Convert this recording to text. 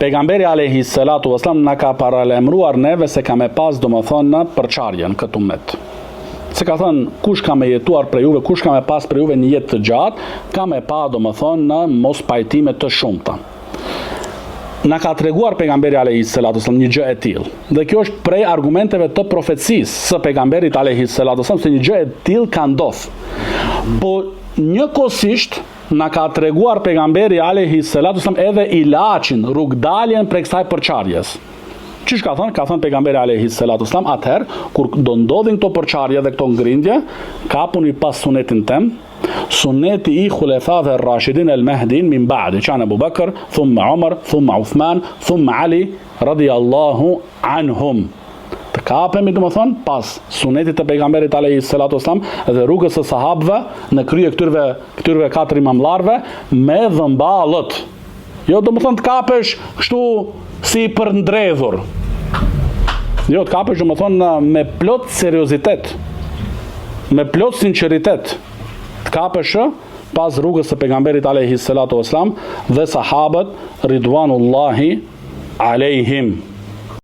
Pejgamberi alayhi salatu wasallam na ka paralajmëruar neve se ka me pas domethënë përçarjen këtë ummet. Se ka thënë kush ka me jetuar për juve, kush ka me pas për juve një jetë të gjatë, ka me pa domethënë në mos pajtime të shumta. Na ka treguar pejgamberi alayhi salatu wasallam një gjë e tillë. Dhe kjo është prej argumenteve të profecisë së pejgamberit alayhi salatu wasallam se një gjë e tillë ka ndodhur. Po njëkohësisht na ka treguar pejgamberi alayhi salatu wasallam edhe ilaçin, rrugdaljen prej kësaj përçarjes. Çish ka thënë? Ka thënë pejgamberi alayhi salatu wasallam, atëherë kur do ndodhin këto përçarje dhe këto ngrindje, kapuni pas sunetin tem, suneti i khulefave rashidin el Mahdin min ba'di, që janë Abu Bakr, thumma Umar, thumma Uthman, thumma Ali radiyallahu anhum. Të kapemi domethënë pas sunetit të pejgamberit alayhi salatu wasallam dhe rrugës së sahabëve në krye këtyre katër imamllarëve me dhëmballët. Jo domethënë të kapesh kështu si për ndredhur. Jo, të kapesh domethënë me plot seriozitet, me plot sinqeritet. Të kapesh pas rrugës së pejgamberit alayhi salatu wasallam dhe sahabët ridwanullahi alejhim.